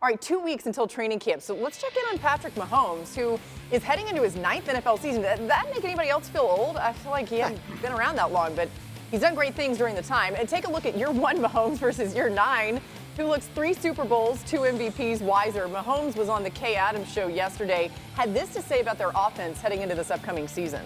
All right, 2 weeks until training camp. So let's check in on Patrick Mahomes, who is heading into his 9th NFL season. Does that make anybody else feel old? I feel like he hasn't been around that long, but he's done great things during the time. And take a look at year 1 Mahomes versus year 9. Who looks 3 Super Bowls, 2 MVPs wiser. Mahomes was on the Kay Adams show yesterday. Had this to say about their offense heading into this upcoming season.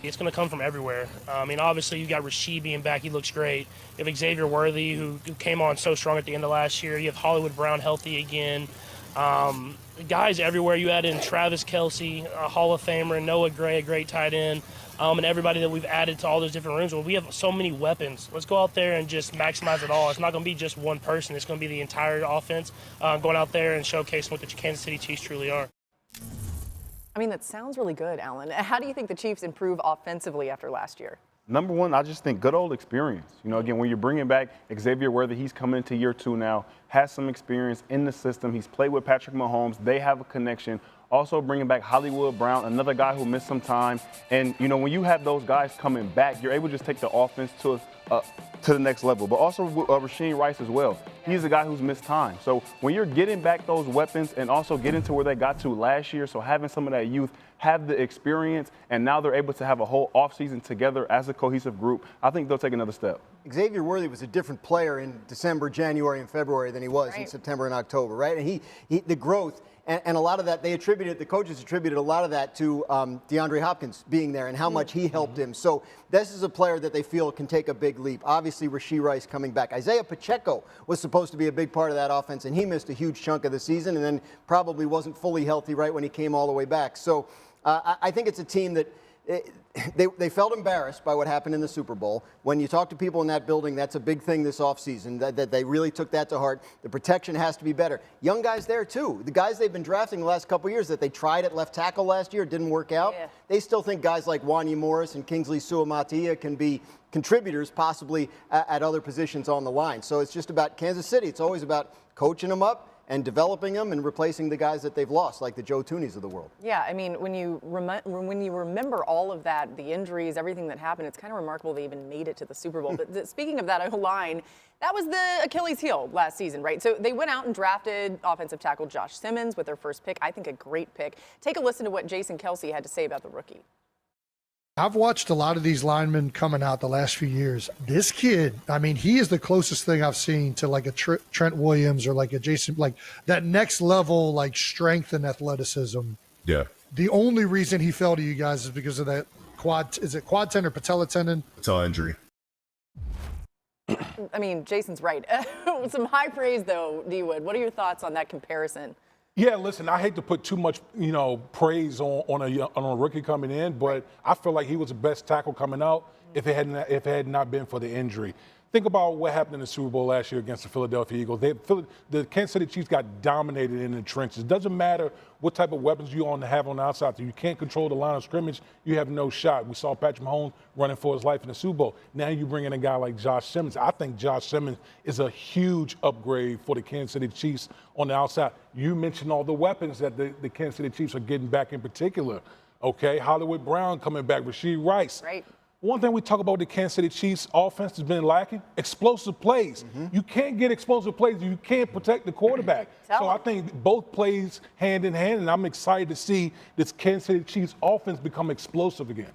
It's going to come from everywhere. I mean, obviously, you got Rasheed being back. He looks great. You have Xavier Worthy, who came on so strong at the end of last year. You have Hollywood Brown healthy again. Guys everywhere. You add in Travis Kelce, a Hall of Famer, and Noah Gray, a great tight end, and everybody that we've added to all those different rooms. Well, we have so many weapons. Let's go out there and just maximize it all. It's not going to be just one person. It's going to be the entire offense going out there and showcasing what the Kansas City Chiefs truly are. I mean, that sounds really good, Alan. How do you think the Chiefs improve offensively after last year? Number one, I just think good old experience. You know, again, when you're bringing back Xavier Worthy, he's coming into year 2 now, has some experience in the system. He's played with Patrick Mahomes. They have a connection. Also bringing back Hollywood Brown, another guy who missed some time. And, you know, when you have those guys coming back, you're able to just take the offense to the next level. But also Rasheed Rice as well. He's a guy who's missed time. So when you're getting back those weapons and also getting to where they got to last year, so having some of that youth, have the experience, and now they're able to have a whole offseason together as a cohesive group, I think they'll take another step. Xavier Worthy was a different player in December, January, and February than he was in September and October, right? And the growth, and a lot of that, the coaches attributed a lot of that to DeAndre Hopkins being there and how much he helped him. So this is a player that they feel can take a big leap. Obviously, Rasheed Rice coming back. Isaiah Pacheco was supposed to be a big part of that offense, and he missed a huge chunk of the season and then probably wasn't fully healthy right when he came all the way back. So I think it's a team that they felt embarrassed by what happened in the Super Bowl. When you talk to people in that building, that's a big thing this offseason, that they really took that to heart. The protection has to be better. Young guys there, too. The guys they've been drafting the last couple of years that they tried at left tackle last year, didn't work out. Yeah. They still think guys like Wanya Morris and Kingsley Suamataia can be contributors possibly at other positions on the line. So it's just about Kansas City. It's always about coaching them up and developing them and replacing the guys that they've lost, like the Joe Thuney's of the world. Yeah, I mean, when you remember all of that, the injuries, everything that happened, it's kind of remarkable they even made it to the Super Bowl. But speaking of that O-line, that was the Achilles heel last season, right? So they went out and drafted offensive tackle Josh Simmons with their first pick. I think a great pick. Take a listen to what Jason Kelce had to say about the rookie. I've watched a lot of these linemen coming out the last few years. This kid, I mean, he is the closest thing I've seen to like a Trent Williams or like a Jason, like that next level, like strength and athleticism. Yeah. The only reason he fell to you guys is because of that quad tendon or patella tendon? Patella injury. I mean, Jason's right. Some high praise, though, D-Wood. What are your thoughts on that comparison? Yeah, listen, I hate to put too much, praise on a rookie coming in, but I feel like he was the best tackle coming out if it had not been for the injury. Think about what happened in the Super Bowl last year against the Philadelphia Eagles. The Kansas City Chiefs got dominated in the trenches. It doesn't matter what type of weapons you have on the outside. If you can't control the line of scrimmage, you have no shot. We saw Patrick Mahomes running for his life in the Super Bowl. Now you bring in a guy like Josh Simmons. I think Josh Simmons is a huge upgrade for the Kansas City Chiefs on the outside. You mentioned all the weapons that the Kansas City Chiefs are getting back in particular. Okay, Hollywood Brown coming back, Rasheed Rice. Right. One thing we talk about the Kansas City Chiefs offense has been lacking, explosive plays. You can't get explosive plays if you can't protect the quarterback. So I think both plays hand in hand, and I'm excited to see this Kansas City Chiefs offense become explosive again.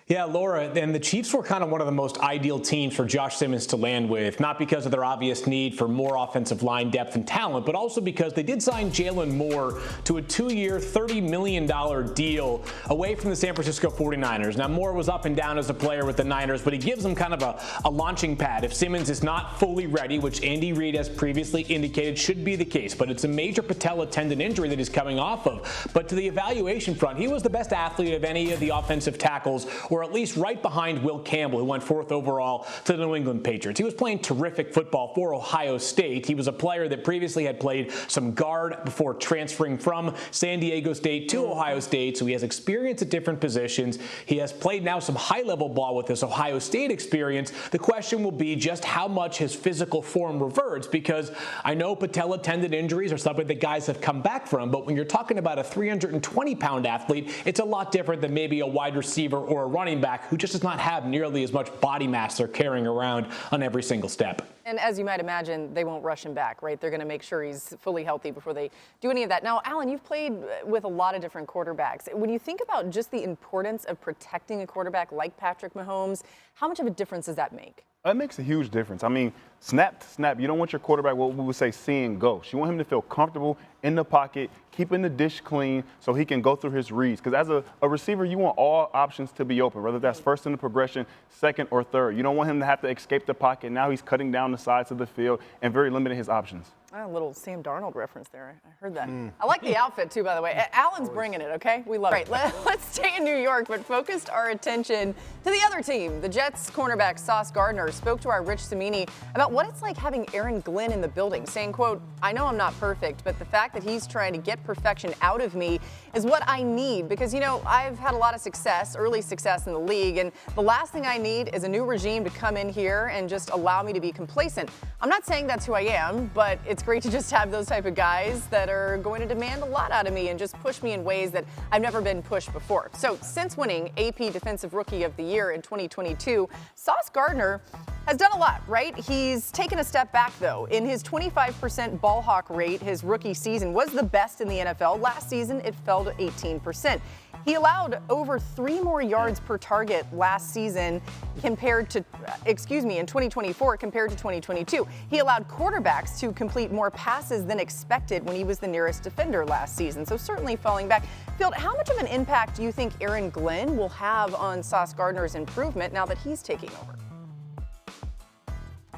Yeah, Laura, and the Chiefs were kind of one of the most ideal teams for Josh Simmons to land with, not because of their obvious need for more offensive line depth and talent, but also because they did sign Jalen Moore to a 2-year, $30 million deal away from the San Francisco 49ers. Now, Moore was up and down as a player with the Niners, but he gives them kind of a launching pad if Simmons is not fully ready, which Andy Reid has previously indicated should be the case. But it's a major patella tendon injury that he's coming off of. But to the evaluation front, he was the best athlete of any of the offensive tackles, or at least right behind Will Campbell, who went 4th overall to the New England Patriots. He was playing terrific football for Ohio State. He was a player that previously had played some guard before transferring from San Diego State to Ohio State, so he has experience at different positions. He has played now some high-level ball with this Ohio State experience. The question will be just how much his physical form reverts, because I know patella tendon injuries are something that guys have come back from, but when you're talking about a 320-pound athlete, it's a lot different than maybe a wide receiver or a running running back who just does not have nearly as much body mass they're carrying around on every single step. And as you might imagine, they won't rush him back, right? They're going to make sure he's fully healthy before they do any of that. Now, Alan, you've played with a lot of different quarterbacks. When you think about just the importance of protecting a quarterback like Patrick Mahomes, how much of a difference does that make? It makes a huge difference. I mean, snap to snap, you don't want your quarterback, what we would say, see and go. You want him to feel comfortable in the pocket, keeping the dish clean so he can go through his reads. Because as a receiver, you want all options to be open, whether that's first in the progression, second, or third. You don't want him to have to escape the pocket. Now he's cutting down the sides of the field and very limiting his options. A little Sam Darnold reference there. I heard that. I like the outfit, too, by the way. Alan's bringing it, okay? We love it. Right, let's stay in New York, but focused our attention to the other team. The Jets cornerback Sauce Gardner spoke to our Rich Cimini about what it's like having Aaron Glenn in the building, saying, quote, "I know I'm not perfect, but the fact that he's trying to get perfection out of me is what I need because, you know, I've had a lot of success, early success in the league, and the last thing I need is a new regime to come in here and just allow me to be complacent. I'm not saying that's who I am, but it's great to just have those type of guys that are going to demand a lot out of me and just push me in ways that I've never been pushed before." So since winning AP Defensive Rookie of the Year in 2022, Sauce Gardner has done a lot, right? He's taken a step back, though. In his 25% ball hawk rate, his rookie season was the best in the NFL. Last season, it fell to 18%. He allowed over 3 more yards per target last season compared to, in 2024 compared to 2022. He allowed quarterbacks to complete more passes than expected when he was the nearest defender last season. So certainly falling back. Field, how much of an impact do you think Aaron Glenn will have on Sauce Gardner's improvement now that he's taking over?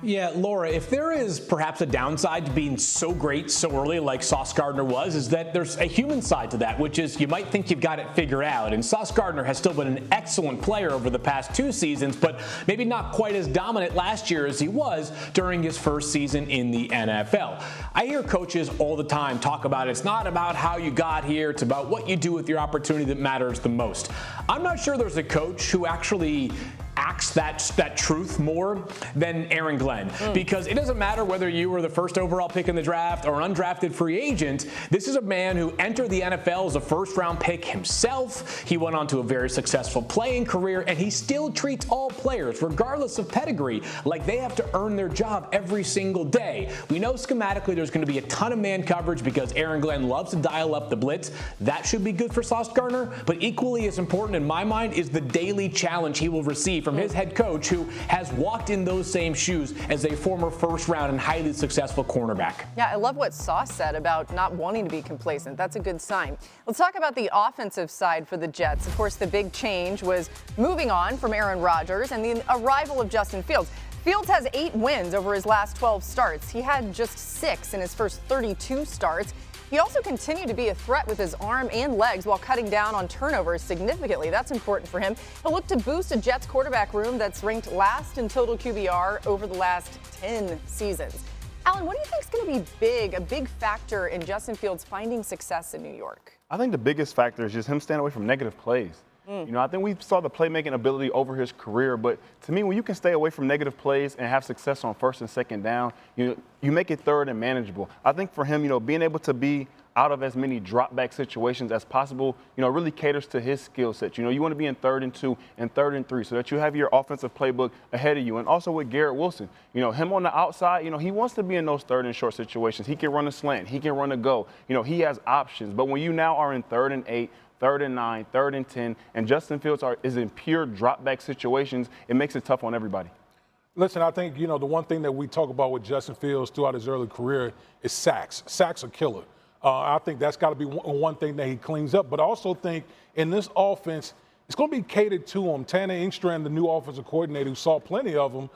Yeah, Laura, if there is perhaps a downside to being so great so early like Sauce Gardner was, is that there's a human side to that, which is you might think you've got it figured out. And Sauce Gardner has still been an excellent player over the past 2 seasons, but maybe not quite as dominant last year as he was during his first season in the NFL. I hear coaches all the time talk about it's not about how you got here, it's about what you do with your opportunity that matters the most. I'm not sure there's a coach who actually acts that truth more than Aaron Glenn, because it doesn't matter whether you were the first overall pick in the draft or an undrafted free agent. This is a man who entered the NFL as a first-round pick himself. He went on to a very successful playing career, and he still treats all players, regardless of pedigree, like they have to earn their job every single day. We know schematically there's going to be a ton of man coverage because Aaron Glenn loves to dial up the blitz. That should be good for Sauce Gardner, but equally as important in my mind is the daily challenge he will receive from his head coach, who has walked in those same shoes as a former first-round and highly successful cornerback. Yeah, I love what Sauce said about not wanting to be complacent. That's a good sign. Let's talk about the offensive side for the Jets. Of course, the big change was moving on from Aaron Rodgers and the arrival of Justin Fields. Fields has 8 wins over his last 12 starts. He had just 6 in his first 32 starts. He also continued to be a threat with his arm and legs while cutting down on turnovers significantly. That's important for him. He'll look to boost a Jets quarterback room that's ranked last in total QBR over the last 10 seasons. Alan, what do you think is going to be a big factor in Justin Fields finding success in New York? I think the biggest factor is just him staying away from negative plays. You know, I think we saw the playmaking ability over his career, but to me, when you can stay away from negative plays and have success on first and second down, you make it third and manageable. I think for him, being able to be out of as many drop back situations as possible, really caters to his skill set. You want to be in 3rd and 2 and 3rd and 3 so that you have your offensive playbook ahead of you. And also with Garrett Wilson, him on the outside, he wants to be in those 3rd and short situations. He can run a slant. He can run a go. He has options. But when you now are in 3rd and 8, 3rd and 9, 3rd and 10, and Justin Fields is in pure drop back situations, it makes it tough on everybody. Listen, I think, the one thing that we talk about with Justin Fields throughout his early career is sacks. Sacks are killer. I think that's got to be one thing that he cleans up. But I also think in this offense, it's going to be catered to him. Tanner Engstrand, the new offensive coordinator, who saw plenty of them,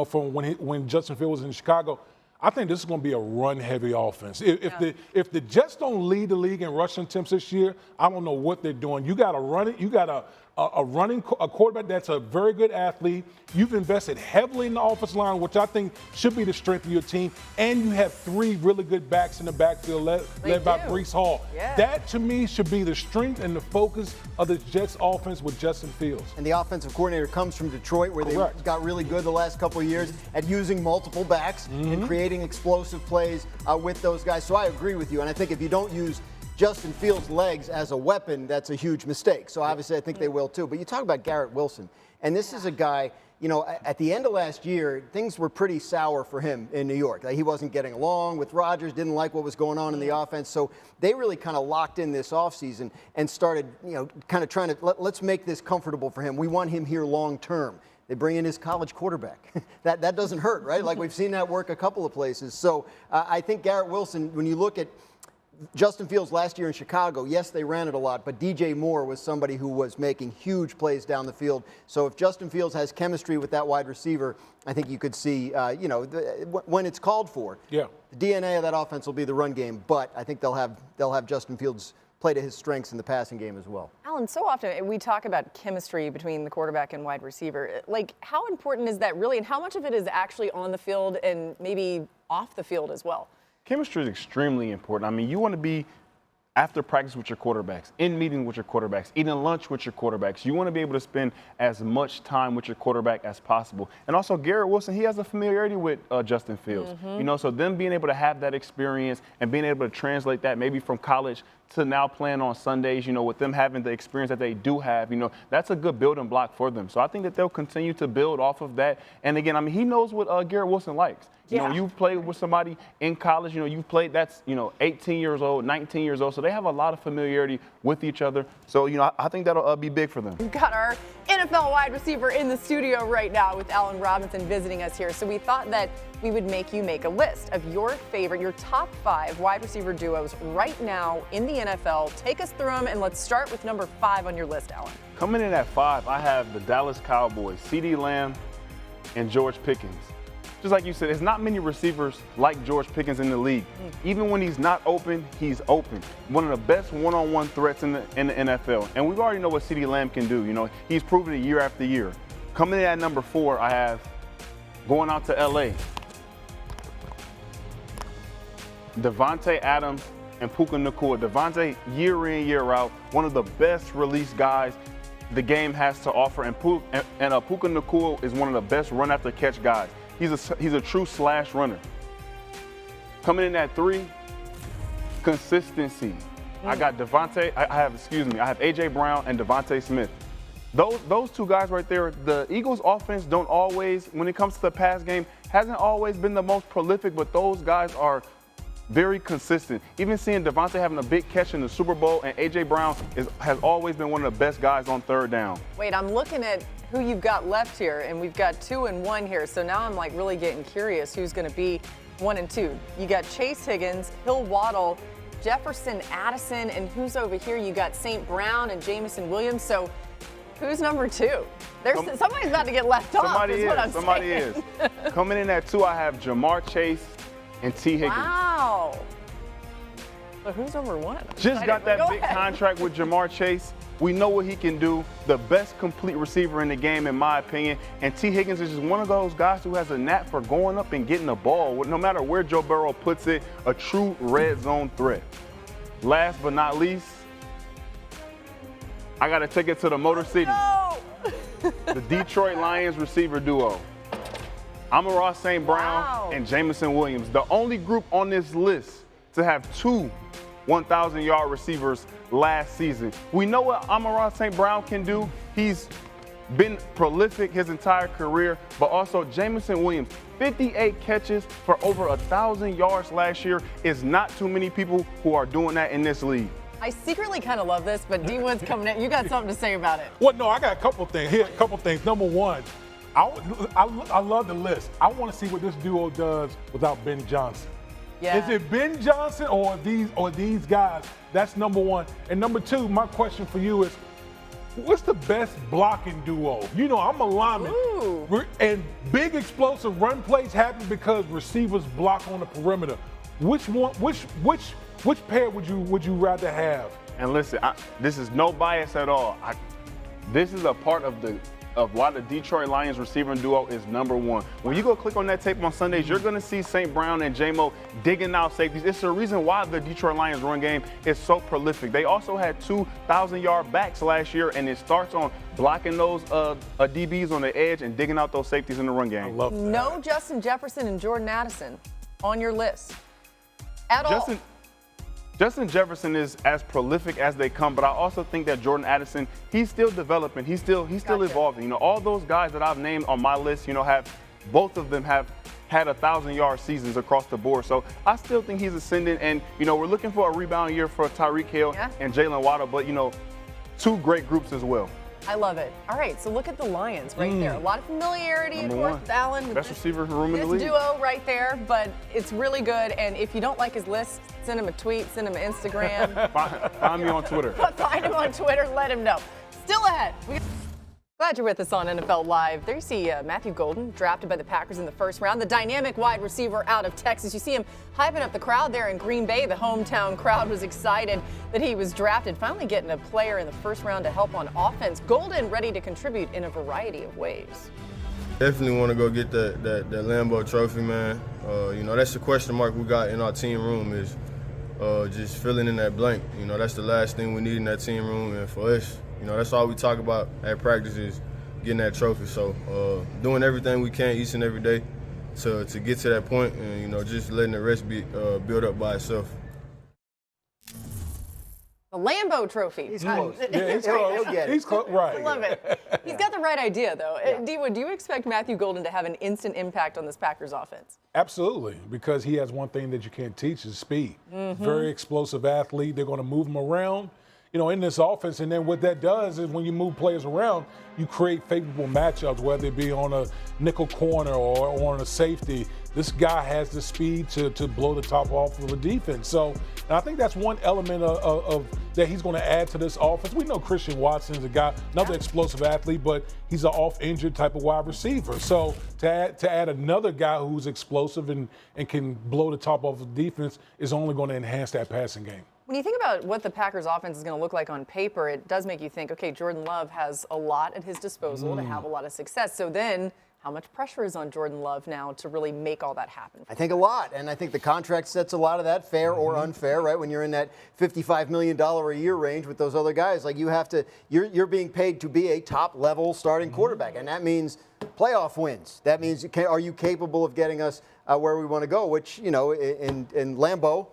from when Justin Fields was in Chicago. I think this is going to be a run-heavy offense. If the Jets don't lead the league in rushing attempts this year, I don't know what they're doing. You got to run it. You got a quarterback that's a very good athlete. You've invested heavily in the offensive line, which I think should be the strength of your team. And you have 3 really good backs in the backfield led by Breece Hall. Yeah. That, to me, should be the strength and the focus of the Jets offense with Justin Fields. And the offensive coordinator comes from Detroit, where they got really good the last couple of years at using multiple backs and creating explosive plays with those guys. So I agree with you. And I think if you don't use Justin Fields' legs as a weapon, that's a huge mistake. So obviously I think they will too. But you talk about Garrett Wilson, and this is a guy, you know, at the end of last year, things were pretty sour for him in New York. Like, he wasn't getting along with Rodgers, didn't like what was going on in the offense. So they really kind of locked in this offseason and started, you know, kind of trying to, let's make this comfortable for him. We want him here long term. They bring in his college quarterback. that doesn't hurt, right? Like, we've seen that work a couple of places. So I think Garrett Wilson, when you look at Justin Fields last year in Chicago, yes, they ran it a lot, but DJ Moore was somebody who was making huge plays down the field. So if Justin Fields has chemistry with that wide receiver, I think you could see, you know, when it's called for, the DNA of that offense will be the run game, but I think they'll have Justin Fields play to his strengths in the passing game as well. Alan, so often we talk about chemistry between the quarterback and wide receiver. Like, how important is that really, and how much of it is actually on the field and maybe off the field as well? Chemistry is extremely important. I mean, you want to be after practice with your quarterbacks, in meeting with your quarterbacks, eating lunch with your quarterbacks. You want to be able to spend as much time with your quarterback as possible. And also, Garrett Wilson, he has a familiarity with Justin Fields. You know, so them being able to have that experience and being able to translate that maybe from college to now playing on Sundays, you know, with them having the experience that they do have, you know, that's a good building block for them. So I think that they'll continue to build off of that. And again, I mean, he knows what Garrett Wilson likes. You know, you've played with somebody in college, you know, you've played, that's, you know, 18 years old, 19 years old. So they have a lot of familiarity with each other. So, you know, I think that'll be big for them. We've got our NFL wide receiver in the studio right now with Allen Robinson visiting us here. So we thought that we would make you make a list of your favorite, your top 5 wide receiver duos right now in the NFL. Take us through them, and let's start with number 5 on your list, Allen. Coming in at 5, I have the Dallas Cowboys, CeeDee Lamb and George Pickens. Just like you said, there's not many receivers like George Pickens in the league. Even when he's not open, he's open. One of the best one-on-one threats in the NFL. And we already know what CeeDee Lamb can do. You know, he's proven it year after year. Coming in at number 4, I have going out to L.A., Devontae Adams and Puka Nacua. Devontae, year in, year out, one of the best release guys the game has to offer. And Puka Nacua is one of the best run-after-catch guys. He's a true slash runner. Coming in at 3, consistency. I got Devontae, I have A.J. Brown and Devontae Smith. Those two guys right there, the Eagles offense don't always, when it comes to the pass game, hasn't always been the most prolific, but those guys are very consistent. Even seeing Devontae having a big catch in the Super Bowl, and A.J. Brown has always been one of the best guys on third down. Wait, I'm looking at who you've got left here, and we've got 2 and 1 here. So now I'm like really getting curious who's going to be 1 and 2. You got Chase Higgins, Hill Waddle, Jefferson Addison, and who's over here? You got St. Brown and Jamison Williams. So who's number 2? Somebody's about to get left off. Somebody is. Coming in at 2, I have Jamar Chase and T. Higgins. Wow. So who's number 1? Just got that big contract with Jamar Chase. We know what he can do. The best complete receiver in the game, in my opinion. And T. Higgins is just one of those guys who has a knack for going up and getting the ball. No matter where Joe Burrow puts it, a true red zone threat. Last but not least, I got to take it to the Motor City. No. The Detroit Lions receiver duo. Amon-Ra St. Brown and Jamison Williams. The only group on this list to have 2 1,000-yard receivers last season. We know what Amon-Ra St. Brown can do. He's been prolific his entire career, but also Jamison Williams, 58 catches for over 1,000 yards last year. Is not too many people who are doing that in this league. I secretly kind of love this, but D. Wood's coming in. You got something to say about it. Well, no, I got a couple things. Here, a couple things. Number 1, I love the list. I want to see what this duo does without Ben Johnson. Yeah. Is it Ben Johnson or these guys? That's number 1. And number 2, my question for you is, what's the best blocking duo? You know, I'm a lineman. And big explosive run plays happen because receivers block on the perimeter. Which pair would you rather have? And listen, this is no bias at all. This is a part of why the Detroit Lions receiving duo is number 1. When you go click on that tape on Sundays, you're going to see St. Brown and J-Mo digging out safeties. It's the reason why the Detroit Lions run game is so prolific. They also had 2,000-yard backs last year, and it starts on blocking those DBs on the edge and digging out those safeties in the run game. I love that. No Justin Jefferson and Jordan Addison on your list at all. Justin Jefferson is as prolific as they come, but I also think that Jordan Addison, he's still developing. He's still evolving. You know, all those guys that I've named on my list, you know, both of them have had 1,000-yard seasons across the board. So I still think he's ascending. And, you know, we're looking for a rebound year for Tyreek Hill and Jalen Waddle, but, you know, two great groups as well. I love it. All right, so look at the Lions right there. A lot of familiarity, of course, with Allen. Best receiver room in the league. This duo right there, but it's really good. And if you don't like his list, send him a tweet, send him an Instagram. Find me on Twitter. Find him on Twitter, let him know. Still ahead. Glad you're with us on NFL Live. There you see Matthew Golden, drafted by the Packers in the first round, the dynamic wide receiver out of Texas. You see him hyping up the crowd there in Green Bay. The hometown crowd was excited that he was drafted, finally getting a player in the first round to help on offense. Golden ready to contribute in a variety of ways. Definitely want to go get that Lambeau trophy, man. You know, that's the question mark we got in our team room is just filling in that blank. You know, that's the last thing we need in that team room, and for us, you know, that's all we talk about at practice is getting that trophy. So doing everything we can each and every day to get to that point and, you know, just letting the rest be build up by itself. The Lambeau trophy. He's close. Yeah, he's close. He's close. Right. I love it. He's got the right idea, though. D-Wood, do you expect Matthew Golden to have an instant impact on this Packers offense? Absolutely, because he has one thing that you can't teach is speed. Very explosive athlete. They're going to move him around, you know, in this offense. And then what that does is when you move players around, you create favorable matchups, whether it be on a nickel corner or on a safety. This guy has the speed to blow the top off of a defense. So, and I think that's one element of that he's going to add to this offense. We know Christian Watson's a guy, another explosive athlete, but he's an off-injured type of wide receiver. So to add another guy who's explosive and can blow the top off of the defense is only going to enhance that passing game. When you think about what the Packers offense is going to look like on paper, it does make you think, okay, Jordan Love has a lot at his disposal to have a lot of success. So then how much pressure is on Jordan Love now to really make all that happen? I think a lot, and I think the contract sets a lot of that, fair or unfair, right? When you're in that $55 million a year range with those other guys, like you have to, you're being paid to be a top-level starting quarterback, and that means playoff wins. That means, are you capable of getting us where we want to go, which, you know, in Lambeau,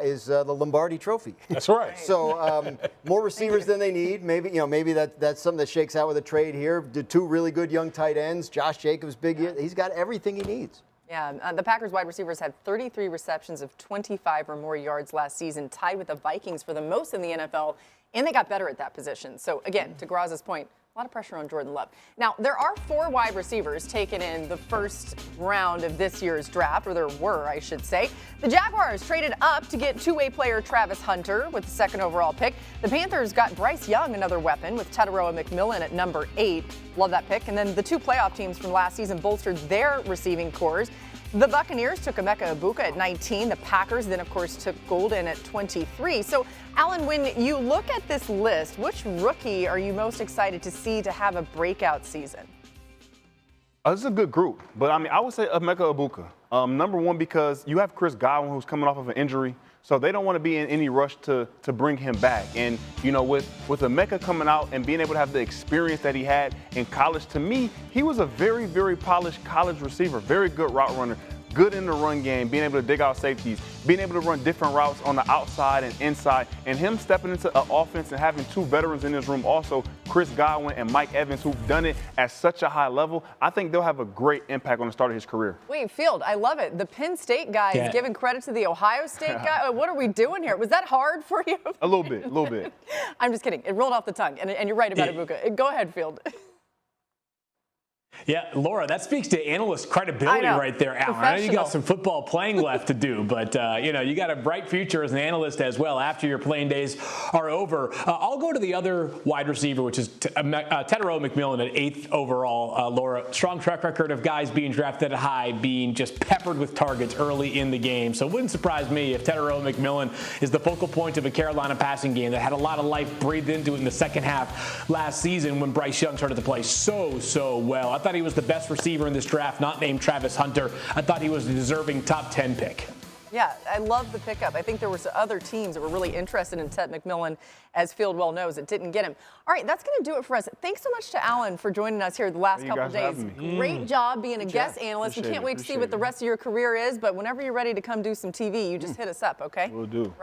is the Lombardi Trophy. That's right. So more receivers than they need. Maybe that's something that shakes out with a trade here. The two really good young tight ends. Josh Jacobs, big year. He's got everything he needs. Yeah, the Packers wide receivers had 33 receptions of 25 or more yards last season, tied with the Vikings for the most in the NFL, and they got better at that position. So again, to Graz's point, a lot of pressure on Jordan Love. Now, there are 4 wide receivers taken in the first round of this year's draft, or there were, I should say. The Jaguars traded up to get two-way player Travis Hunter with the 2nd overall pick. The Panthers got Bryce Young, another weapon, with Teteroa McMillan at number 8. Love that pick. And then the 2 playoff teams from last season bolstered their receiving cores. The Buccaneers took Emeka Egbuka at 19. The Packers then, of course, took Golden at 23. So, Alan, when you look at this list, which rookie are you most excited to see to have a breakout season? This is a good group, but I mean, I would say Emeka Egbuka. Number one, because you have Chris Godwin, who's coming off of an injury, so they don't want to be in any rush to bring him back. And, you know, with Emeka coming out and being able to have the experience that he had in college, to me, he was a very, very polished college receiver, very good route runner, good in the run game, being able to dig out safeties, being able to run different routes on the outside and inside, and him stepping into an offense and having 2 veterans in his room also, Chris Godwin and Mike Evans, who've done it at such a high level. I think they'll have a great impact on the start of his career. Wait, Field, I love it. The Penn State guy is giving credit to the Ohio State guy. What are we doing here? Was that hard for you? A little bit. I'm just kidding. It rolled off the tongue, and you're right about Egbuka. Go ahead, Field. Yeah, Laura, that speaks to analyst credibility right there, Alan. I know you got some football playing left to do, but, you know, you got a bright future as an analyst as well after your playing days are over. I'll go to the other wide receiver, which is Teteroa McMillan at 8th overall. Laura, strong track record of guys being drafted at high, being just peppered with targets early in the game. So it wouldn't surprise me if Teteroa McMillan is the focal point of a Carolina passing game that had a lot of life breathed into it in the second half last season when Bryce Young started to play so well. I thought he was the best receiver in this draft, not named Travis Hunter. I thought he was a deserving top 10 pick. Yeah, I love the pickup. I think there were some other teams that were really interested in Tet McMillan, as Field well knows. It didn't get him. All right, that's going to do it for us. Thanks so much to Alan for joining us here the last couple of days. Great job being a guest analyst. We can't wait to see what the rest of your career is, but whenever you're ready to come do some TV, you just hit us up, okay? Will do.